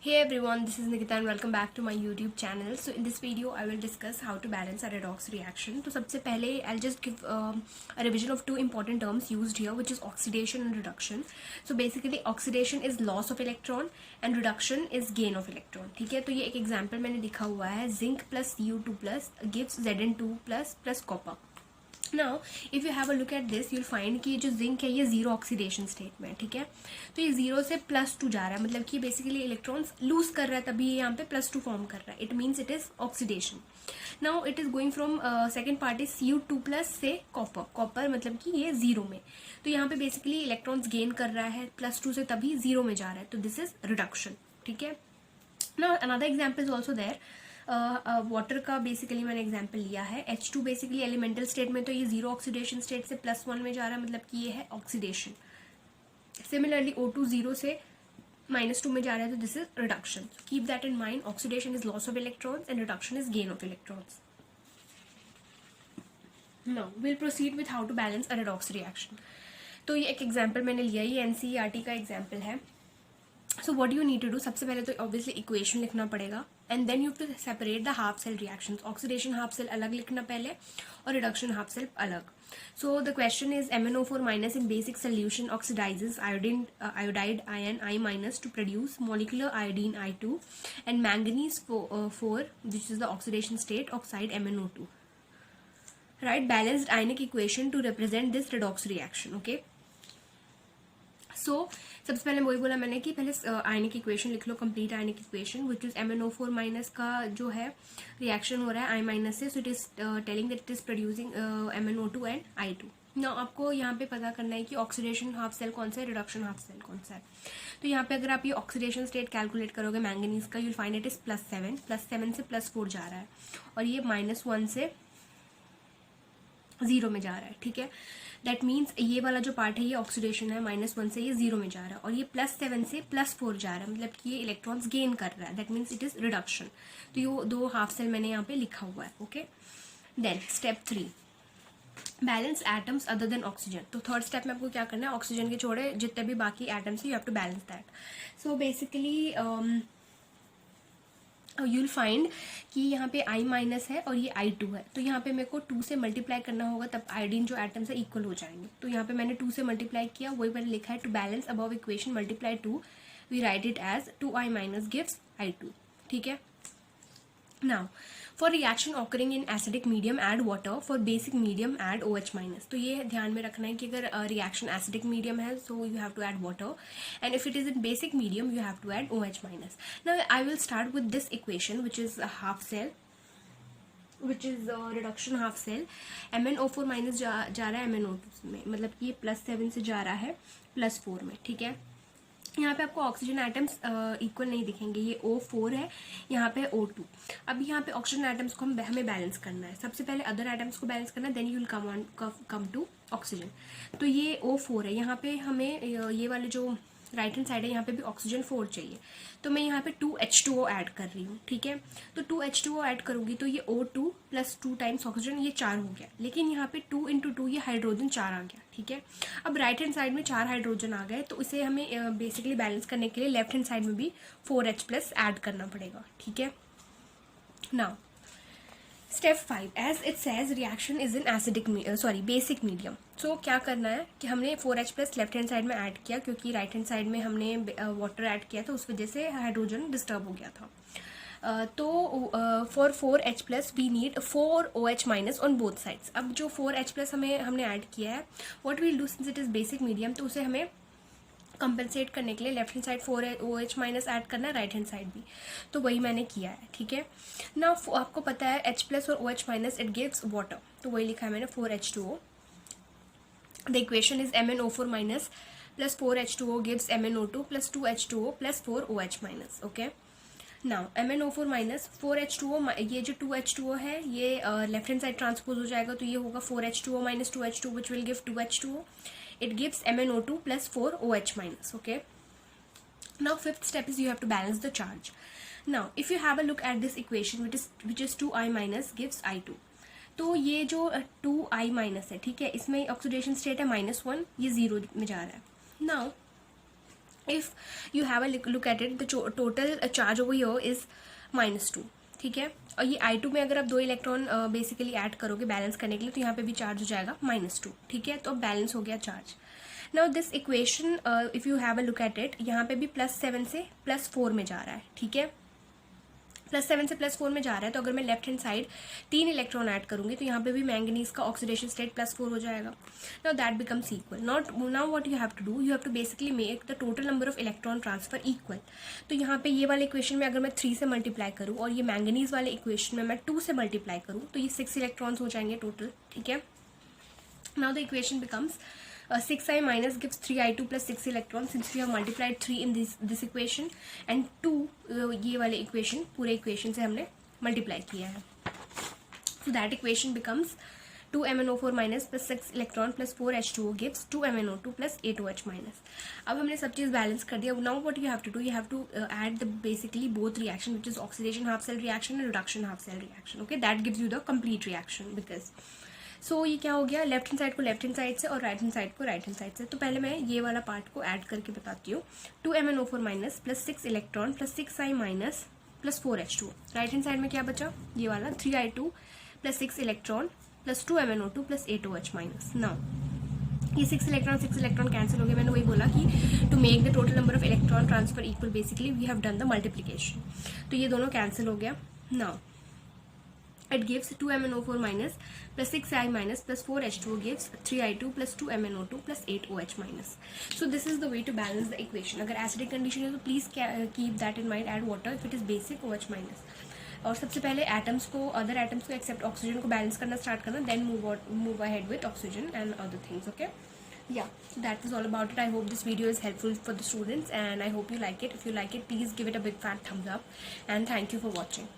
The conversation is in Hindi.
Hey everyone, this is Nikita and welcome back to my YouTube channel. So in this video, I will discuss how to balance a redox reaction. तो सबसे पहले I'll just give a revision of two important terms used here, which is oxidation and reduction. So basically, oxidation is loss of electron and reduction is gain of electron. ठीक है, तो ये एक example मैंने लिखा हुआ है, zinc plus Cu2 plus gives Zn2 plus copper. Now if you have a look at this you'll find कि जो जिंक है ये जीरो ऑक्सीडेशन स्टेट में है. ठीक है, तो ये जीरो से +2 जा रहा है, मतलब कि बेसिकली इलेक्ट्रॉन्स लूज कर रहा है, तभी ये यहाँ पे +2 फॉर्म कर रहा है. It means it is oxidation. Now it is going from second part is Cu2+ से कॉपर मतलब कि ये जीरो में. तो यहाँ पे बेसिकली इलेक्ट्रॉन्स गेन कर रहा है +2 से, तभी जीरो में जा रहा है. तो दिस इज रिडक्शन. ठीक है, now another example is also there. Water का बेसिकली मैंने एग्जाम्पल लिया है. H2 बेसिकली एलिमेंटल स्टेट में, तो ये जीरो ऑक्सीडेशन स्टेट से +1 में जा रहा है, मतलब कि ये है ऑक्सीडेशन. सिमिलरली O2 जीरो से -2 में जा रहा है, तो this is reduction. Keep that in mind. Oxidation is loss of electrons and reduction is gain of electrons. Now will proceed with how to balance a redox reaction. तो ये एक एग्जाम्पल मैंने लिया, ये NCERT का एग्जाम्पल है. So what you need to do, सबसे पहले तो ऑब्वियसली इक्वेशन लिखना पड़ेगा and then you to separate the half cell reactions. Oxidation half cell अलग लिखना पहले और रिडक्शन हाफ सेल अलग. So the question is MnO4- in basic solution oxidizes iodide ion I- to produce molecular iodine I2 and manganese 4, which is the oxidation state, oxide MnO2. Right, balanced ionic equation to represent this redox reaction. Okay, सो सबसे पहले वही बोला मैंने कि पहले आयनिक इक्वेशन लिख लो, complete ionic equation, which is MnO4- का जो है रिएक्शन हो रहा है I- से. So it is telling that it is producing MnO2 and I2. Now आपको यहाँ पे पता करना है कि ऑक्सीडेशन हाफ सेल कौन सा है, रिडक्शन हाफ सेल कौन सा है. तो यहाँ पे अगर आप ये ऑक्सीडेशन स्टेट कैलकुलेट करोगे मैंगनीज का, यूल फाइंड इट इज +7 से +4 जा रहा है, और ये -1 से 0 में जा रहा है. ठीक है, दैट मीन्स ये वाला जो पार्ट है ये ऑक्सीडेशन है, -1 से ये 0 में जा रहा है, और ये +7 से +4 जा रहा है, मतलब कि ये इलेक्ट्रॉन्स गेन कर रहा है. That means it is reduction. तो ये दो हाफ सेल मैंने यहाँ पे लिखा हुआ है. Okay, then step 3, balance atoms other than oxygen. तो थर्ड स्टेप में आपको क्या करना है, ऑक्सीजन के छोड़े जितने भी बाकी एटम्स है you have to balance that. So basically you'll find कि यहाँ पे I- है और ये I2 है, तो यहाँ पे मेरे को 2 से मल्टीप्लाई करना होगा, तब आयोडीन जो एटम्स है इक्वल हो जाएंगे. तो यहाँ पे मैंने 2 से मल्टीप्लाई किया, वही मैंने लिखा है. To balance above equation multiply 2, we write it as 2I- gives I2. ठीक है, now for reaction occurring in acidic medium add water, for basic medium add OH-. तो ये ध्यान में रखना है कि अगर रिएक्शन एसिडिक मीडियम है so you have to add water, and if it is in basic medium you have to add OH-. Now I will start with this equation which is half cell, which is reduction half cell. MnO4- जा रहा है MnO2 में, मतलब कि ये +7 से जा रहा है +4 में. ठीक है, यहाँ पे आपको ऑक्सीजन एटम्स इक्वल नहीं दिखेंगे, ये O4 है, यहाँ पे O2. अब यहाँ पे ऑक्सीजन एटम्स को हमें बैलेंस करना है. सबसे पहले अदर एटम्स को बैलेंस करना है, then you will come to oxygen. तो ये O4 है, यहाँ पे हमें ये वाले जो राइट हैंड साइड है यहाँ पे भी ऑक्सीजन 4 चाहिए, तो मैं यहाँ पे 2H2O ऐड कर रही हूँ. ठीक है, तो 2H2O ऐड करूंगी तो ये O2 + 2 टाइम्स ऑक्सीजन, ये 4 हो गया, लेकिन यहाँ पे 2 × 2 ये हाइड्रोजन 4 आ गया. ठीक है, अब राइट हैंड साइड में 4 हाइड्रोजन आ गए, तो इसे हमें बेसिकली बैलेंस करने के लिए लेफ्ट हैंड साइड में भी 4H+ ऐड करना पड़ेगा. ठीक है, now step 5, as it says reaction is in acidic basic medium. So क्या करना है कि हमने 4H+ लेफ्ट हैंड साइड में ऐड किया, क्योंकि राइट हैंड साइड में हमने वाटर ऐड किया था, उस वजह से हाइड्रोजन डिस्टर्ब हो गया था. तो for 4H+ we need 4OH- on both sides. अब जो 4H+ हमने ऐड किया है, what will do since it is basic medium, तो उसे हमें कंपनसेट करने के लिए left hand side 4OH- add करना है, राइट हैंड साइड भी, तो वही मैंने किया है. ठीक है, ना आपको पता है H+ और OH- इट गिव्स वाटर, तो वही लिखा है मैंने 4H2O. The equation is MnO4- + 4H2O gives MnO2 + 2H2O + 4OH-. Okay, now MnO4- 4H2O, ये जो 2H2O है ये लेफ्ट हैंड साइड ट्रांसपोज हो जाएगा, तो ये होगा 4H2O - 2H2, which will give 2H2O. It gives MnO2 + 4OH-. Okay, now fifth step is you have to balance the charge. Now if you have a look at this equation, which is 2I- gives I2. तो ये जो 2I- है, ठीक है, इसमें ऑक्सीडेशन स्टेट है -1, ये 0 में जा रहा है. Now if you have a look at it, the total charge over here is -2, ठीक है। और ये I2 में अगर आप 2 इलेक्ट्रॉन बेसिकली ऐड करोगे बैलेंस करने के लिए, तो यहाँ पे भी चार्ज हो जाएगा -2, ठीक है। तो अब बैलेंस हो गया charge. Now this equation if you have a look at it, यहाँ पे भी +7 से +4 में जा रहा है, ठीक है। +7 से +4 में जा रहा है, तो अगर मैं left hand side 3 electron add करूंगी तो यहाँ पे भी मैंगनीज का ऑक्सीडेशन स्टेट +4 हो जाएगा। Now that becomes equal. Now what you have to do, you have to basically make the total number of electron transfer equal. तो यहाँ पे ये वाले इक्वेशन में अगर मैं 3 से मल्टीप्लाई करूँ और ये मैंगनीज वाले इक्वेशन में मैं 2 से मल्टीप्लाई करूँ, तो ये 6 इलेक्ट्रॉन्स हो जाएंगे टोटल, ठीक है। Now the equation becomes 6i minus gives 3i2 plus 6 electrons, since we have multiplied 3 in this equation and 2 ये वाले equation पूरे equation से हमने multiply किया है। So that equation becomes 2MnO4 minus plus 6 electron plus 4H2O gives 2MnO2 plus 8OH minus। अब हमने सब चीज़ बैलेंस कर दिया। Now what you have to do, you have to add the basically both reaction, which is oxidation half cell reaction and reduction half cell reaction, okay, that gives you the complete reaction because ये क्या हो गया, लेफ्ट हैंड साइड को लेफ्ट हैंड साइड से और राइट हैंड साइड को राइट हैंड साइड से। तो पहले मैं ये वाला पार्ट को ऐड करके बताती हूँ। 2MnO4 minus plus 6 electron plus 6i minus plus 4H2। Right hand side में क्या बचा, ये वाला 3i2 plus 6 electron plus 2MnO2 plus 8OH minus. Now ये 6 इलेक्ट्रॉन कैंसिल हो गए। मैंने वही बोला कि to make the total number of electron transfer equal basically we have done the multiplication. तो ये दोनों कैंसिल हो गया। Now it gives 2MnO4 minus plus 6i minus plus 4H2O gives 3i2 plus 2MnO2 plus 8OH minus. So this is the way to balance the equation. अगर acidic condition है तो please keep that in mind, add water. If it is basic, OH minus. और सबसे पहले एटम्स को, अदर एटम्स को एक्सेप्ट ऑक्सीजन को बैलेंस करना स्टार्ट करना, then move ahead with oxygen and other things, okay. Yeah, so that was all about it. I hope this video is helpful for the students and I hope you like it. If you like it, please give it a big fat thumbs up and thank you for watching.